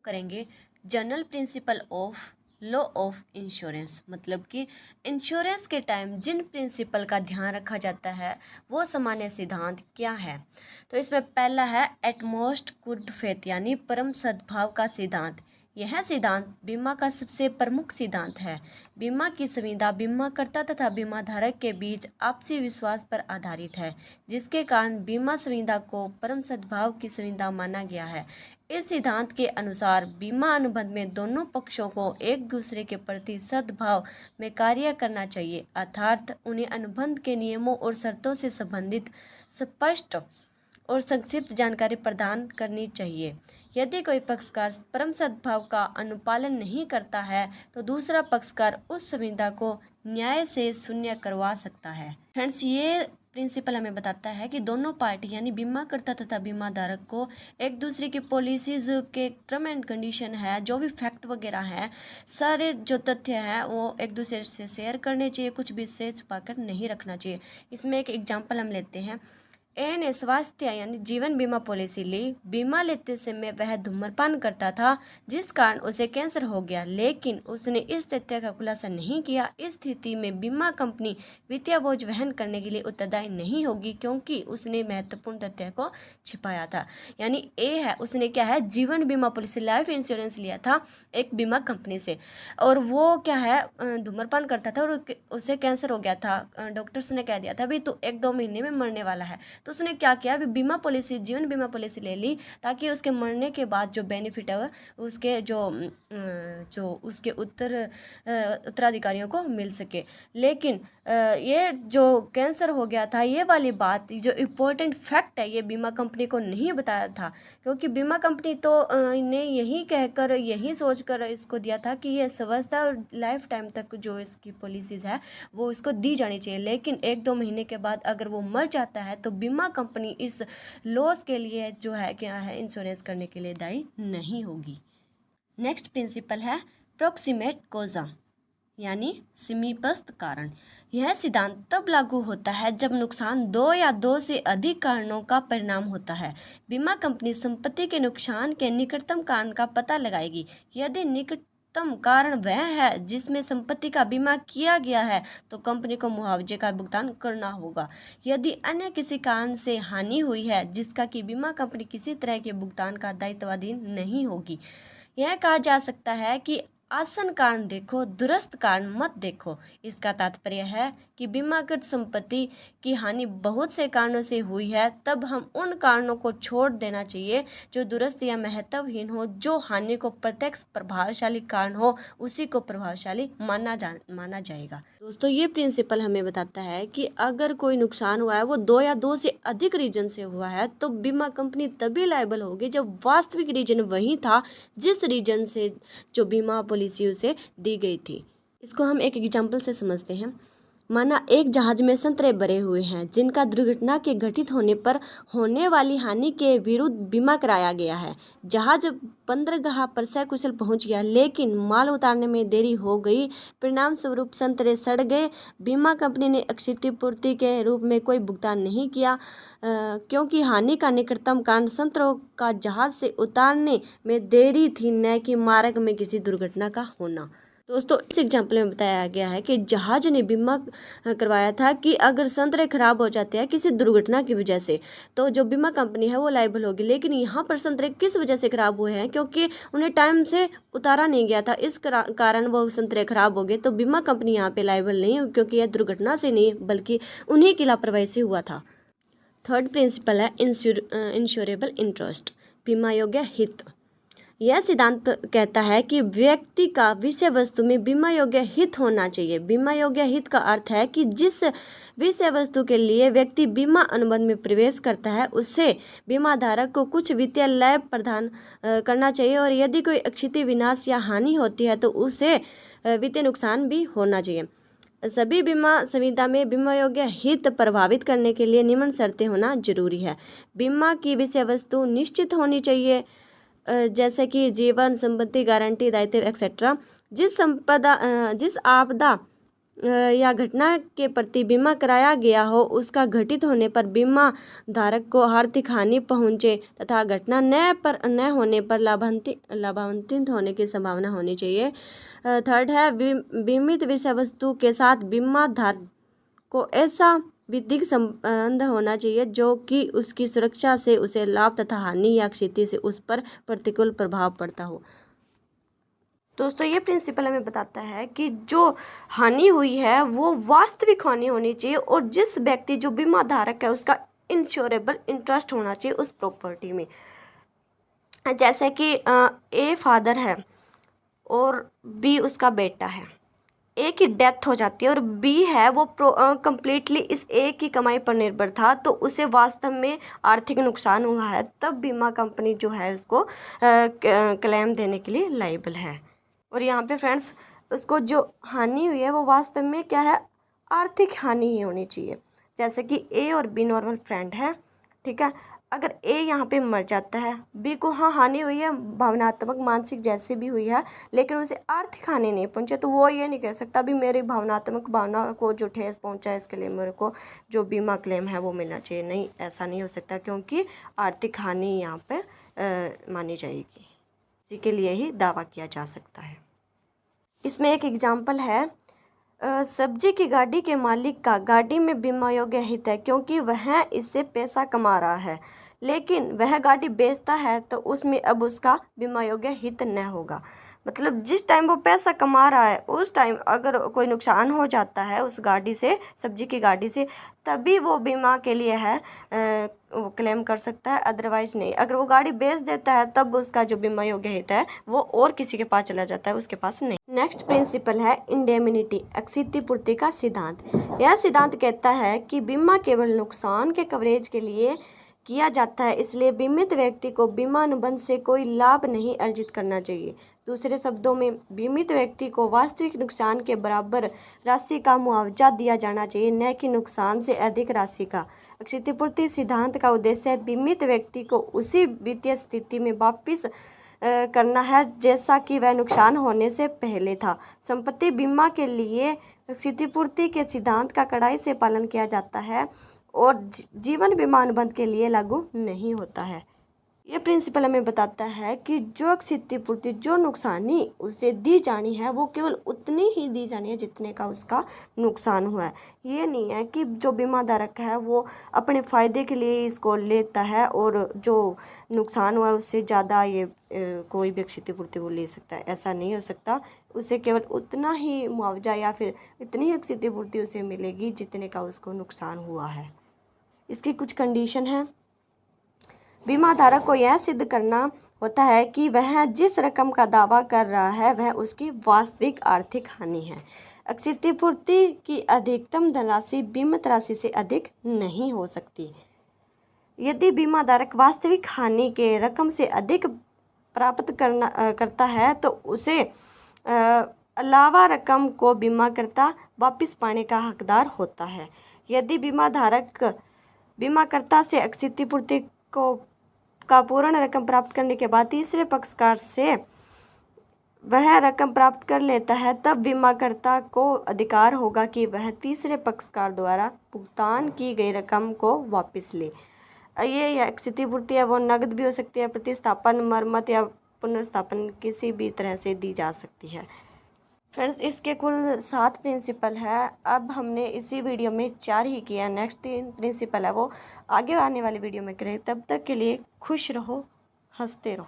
करेंगे general principle of law of insurance. मतलब कि इंश्योरेंस के टाइम जिन प्रिंसिपल का ध्यान रखा जाता है वो सामान्य सिद्धांत क्या है। तो इसमें पहला है एटमोस्ट गुड फेथ यानी परम सद्भाव का सिद्धांत। यह सिद्धांत बीमा का सबसे प्रमुख सिद्धांत है। बीमा की संविदा बीमाकर्ता तथा बीमाधारक के बीच आपसी विश्वास पर आधारित है, जिसके कारण बीमा संविदा को परम सद्भाव की संविदा माना गया है। इस सिद्धांत के अनुसार बीमा अनुबंध में दोनों पक्षों को एक दूसरे के प्रति सद्भाव में कार्य करना चाहिए, अर्थात उन्हें अनुबंध के नियमों और शर्तों से संबंधित स्पष्ट और संक्षिप्त जानकारी प्रदान करनी चाहिए। यदि कोई पक्षकार परम सद्भाव का अनुपालन नहीं करता है तो दूसरा पक्षकार उस संविदा को न्याय से शून्य करवा सकता है। फ्रेंड्स, ये प्रिंसिपल हमें बताता है कि दोनों पार्टी यानी बीमाकर्ता तथा बीमाधारक को एक दूसरे की पॉलिसीज के टर्म एंड कंडीशन है, जो भी फैक्ट वगैरह हैं, सारे जो तथ्य हैं वो एक दूसरे से शेयर करने चाहिए, कुछ भी से छुपाकर नहीं रखना चाहिए। इसमें एक एग्जांपल हम लेते हैं। ए ने स्वास्थ्य यानी जीवन बीमा पॉलिसी ली। बीमा लेते समय वह धूम्रपान करता था, जिस कारण उसे कैंसर हो गया, लेकिन उसने इस तथ्य का खुलासा नहीं किया। इस स्थिति में बीमा कंपनी वित्तीय बोझ वहन करने के लिए उत्तरदायी नहीं होगी, क्योंकि उसने महत्वपूर्ण तथ्य को छिपाया था। यानी ए है, उसने क्या है, जीवन बीमा पॉलिसी लाइफ इंश्योरेंस लिया था एक बीमा कंपनी से, और वो क्या है, धूम्रपान करता था और उसे कैंसर हो गया था। डॉक्टर्स ने कह दिया था भी तो 1-2 महीने में मरने वाला है। तो उसने क्या किया, बीमा पॉलिसी जीवन बीमा पॉलिसी ले ली, ताकि उसके मरने के बाद जो बेनिफिट है उसके जो उसके उत्तराधिकारियों को मिल सके। लेकिन ये जो कैंसर हो गया था, ये वाली बात जो इम्पोर्टेंट फैक्ट है, ये बीमा कंपनी को नहीं बताया था, क्योंकि बीमा कंपनी तो ने यही कहकर यही सोचकर इसको दिया था कि ये समझता और लाइफ टाइम तक जो इसकी पॉलिसीज़ है वो इसको दी जानी चाहिए। लेकिन 1-2 महीने के बाद अगर वो मर जाता है तो बीमा कंपनी इस लॉस के लिए जो है क्या है, इंश्योरेंस करने के लिए दायी नहीं होगी। नेक्स्ट प्रिंसिपल है प्रोक्सीमेट कोजा यानी समीपस्थ कारण। यह सिद्धांत तब लागू होता है जब नुकसान 2 या 2 से अधिक कारणों का परिणाम होता है। बीमा कंपनी संपत्ति के नुकसान के निकटतम कारण का पता लगाएगी। यदि निकटतम कारण वह है जिसमें संपत्ति का बीमा किया गया है तो कंपनी को मुआवजे का भुगतान करना होगा। यदि अन्य किसी कारण से हानि हुई है जिसका कि बीमा कंपनी किसी तरह के भुगतान का दायित्वाधीन नहीं होगी। यह कहा जा सकता है कि आसन कारण देखो, दुरुस्त कारण मत देखो। इसका तात्पर्य है कि बीमाकृत संपत्ति की हानि बहुत से कारणों से हुई है, तब हम उन कारणों को छोड़ देना चाहिए जो दुरुस्त या महत्वहीन हो। जो हानि को प्रत्यक्ष प्रभावशाली कारण हो उसी को प्रभावशाली माना जाएगा। दोस्तों, ये प्रिंसिपल हमें बताता है कि अगर कोई नुकसान हुआ है वो 2 या 2 से अधिक रीजन से हुआ है तो बीमा कंपनी तभी लायबल होगी जब वास्तविक रीजन वही था जिस रीजन से जो बीमा पॉलिसी उसे दी गई थी। इसको हम एक एग्जाम्पल से समझते हैं। माना एक जहाज में संतरे भरे हुए हैं जिनका दुर्घटना के घटित होने पर होने वाली हानि के विरुद्ध बीमा कराया गया है। जहाज बंदरगाह पर सकुशल पहुंच गया, लेकिन माल उतारने में देरी हो गई, परिणाम स्वरूप संतरे सड़ गए। बीमा कंपनी ने क्षतिपूर्ति के रूप में कोई भुगतान नहीं किया, क्योंकि हानि का निकटतम कारण संतरों का जहाज से उतारने में देरी थी, न कि मार्ग में किसी दुर्घटना का होना। दोस्तों, इस एग्जाम्पल में बताया गया है कि जहाज ने बीमा करवाया था कि अगर संतरे खराब हो जाते हैं किसी दुर्घटना की वजह से तो जो बीमा कंपनी है वो लायबल होगी। लेकिन यहाँ पर संतरे किस वजह से खराब हुए हैं, क्योंकि उन्हें टाइम से उतारा नहीं गया था, इस कारण वो संतरे खराब हो गए। तो बीमा कंपनी यहाँ पे लायबल नहीं है, क्योंकि यह दुर्घटना से नहीं बल्कि उन्हीं की लापरवाही से हुआ था। थर्ड प्रिंसिपल है इंश्योरेबल इंटरेस्ट, बीमा योग्य हित। यह सिद्धांत कहता है कि व्यक्ति का विषय वस्तु में बीमा योग्य हित होना चाहिए। बीमा योग्य हित का अर्थ है कि जिस विषय वस्तु के लिए व्यक्ति बीमा अनुबंध में प्रवेश करता है उसे बीमाधारक को कुछ वित्तीय लाभ प्रदान करना चाहिए, और यदि कोई क्षति, विनाश या हानि होती है तो उसे वित्तीय नुकसान भी होना चाहिए। सभी बीमा संविदा में बीमा योग्य हित प्रभावित करने के लिए निम्न शर्तें होना जरूरी है। बीमा की विषय वस्तु निश्चित होनी चाहिए, जैसे कि जीवन, संपत्ति, गारंटी, दायित्व एक्सेट्रा। जिस आपदा या घटना के प्रति बीमा कराया गया हो उसका घटित होने पर बीमा धारक को आर्थिक हानि पहुंचे तथा घटना न होने पर लाभान्वित होने की संभावना होनी चाहिए। थर्ड है बीमित विषय वस्तु के साथ बीमा धारक को ऐसा विधिक संबंध होना चाहिए जो कि उसकी सुरक्षा से उसे लाभ तथा हानि या क्षति से उस पर प्रतिकूल प्रभाव पड़ता हो। दोस्तों ये प्रिंसिपल हमें बताता है कि जो हानि हुई है वो वास्तविक हानि होनी चाहिए और जिस व्यक्ति जो बीमा धारक है उसका इंश्योरेबल इंटरेस्ट होना चाहिए उस प्रॉपर्टी में। जैसे कि ए फादर है और बी उसका बेटा है, ए की डेथ हो जाती है और बी है वो कंप्लीटली इस ए की कमाई पर निर्भर था, तो उसे वास्तव में आर्थिक नुकसान हुआ है, तब बीमा कंपनी जो है उसको क्लेम देने के लिए लायबल है। और यहाँ पे फ्रेंड्स उसको जो हानि हुई है वो वास्तव में क्या है, आर्थिक हानि ही होनी चाहिए। जैसे कि ए और बी नॉर्मल फ्रेंड है, ठीक है, अगर ए यहाँ पे मर जाता है, बी को हाँ हानि हुई है भावनात्मक मानसिक जैसे भी हुई है, लेकिन उसे आर्थिक हानि नहीं पहुंचे, तो वो ये नहीं कह सकता भी मेरी भावनात्मक भावना को जो ठेस पहुंचा है इसके लिए मेरे को जो बीमा क्लेम है वो मिलना चाहिए। नहीं, ऐसा नहीं हो सकता क्योंकि आर्थिक हानि यहाँ पर मानी जाएगी, इसी के लिए ही दावा किया जा सकता है। इसमें एक एग्जाम्पल है, सब्जी की गाड़ी के मालिक का गाड़ी में बीमा योग्य हित है क्योंकि वह इससे पैसा कमा रहा है, लेकिन वह गाड़ी बेचता है तो उसमें अब उसका बीमा योग्य हित न होगा। मतलब जिस टाइम वो पैसा कमा रहा है उस टाइम अगर कोई नुकसान हो जाता है उस गाड़ी से, सब्जी की गाड़ी से, तभी वो बीमा के लिए है वो क्लेम कर सकता है, अदरवाइज नहीं। अगर वो गाड़ी बेच देता है तब उसका जो बीमा योग्य हित है वो और किसी के पास चला जाता है, उसके पास नहीं। नेक्स्ट प्रिंसिपल है इंडेमिनिटी, क्षतिपूर्ति का सिद्धांत। यह सिद्धांत कहता है कि बीमा केवल नुकसान के कवरेज के लिए किया जाता है, इसलिए बीमित व्यक्ति को बीमा अनुबंध से कोई लाभ नहीं अर्जित करना चाहिए। दूसरे शब्दों में बीमित व्यक्ति को वास्तविक नुकसान के बराबर राशि का मुआवजा दिया जाना चाहिए, न कि नुकसान से अधिक राशि का। क्षतिपूर्ति सिद्धांत का उद्देश्य है बीमित व्यक्ति को उसी वित्तीय स्थिति में वापस करना है जैसा कि वह नुकसान होने से पहले था। संपत्ति बीमा के लिए क्षतिपूर्ति के सिद्धांत का कड़ाई से पालन किया जाता है और जीवन बीमा अनुबंध के लिए लागू नहीं होता है। ये प्रिंसिपल हमें बताता है कि जो क्षतिपूर्ति, जो नुकसानी उसे दी जानी है वो केवल उतनी ही दी जानी है जितने का उसका नुकसान हुआ है। ये नहीं है कि जो बीमा धारक है वो अपने फ़ायदे के लिए इसको लेता है और जो नुकसान हुआ है उससे ज़्यादा ये कोई भी क्षतिपूर्ति वो ले सकता है, ऐसा नहीं हो सकता। उसे केवल उतना ही मुआवजा या फिर इतनी ही क्षतिपूर्ति उसे मिलेगी जितने का उसको नुकसान हुआ है। इसकी कुछ कंडीशन है। बीमा धारक को यह सिद्ध करना होता है कि वह जिस रकम का दावा कर रहा है वह उसकी वास्तविक आर्थिक हानि है। क्षतिपूर्ति की अधिकतम धनराशि बीमित राशि से अधिक नहीं हो सकती। यदि बीमा धारक वास्तविक हानि के रकम से अधिक प्राप्त करता है तो उसे अलावा रकम को बीमाकर्ता वापस पाने का हकदार होता है। यदि बीमाकर्ता से क्षतिपूर्ति का पूर्ण रकम प्राप्त करने के बाद तीसरे पक्षकार से वह रकम प्राप्त कर लेता है, तब बीमाकर्ता को अधिकार होगा कि वह तीसरे पक्षकार द्वारा भुगतान की गई रकम को वापस ले। ये क्षतिपूर्ति है वो नकद भी हो सकती है, प्रतिस्थापन, मरम्मत या पुनर्स्थापन किसी भी तरह से दी जा सकती है। फ्रेंड्स इसके कुल 7 प्रिंसिपल है। अब हमने इसी वीडियो में 4 ही किया, नेक्स्ट 3 प्रिंसिपल है वो आगे आने वाली वीडियो में करें। तब तक के लिए खुश रहो, हंसते रहो।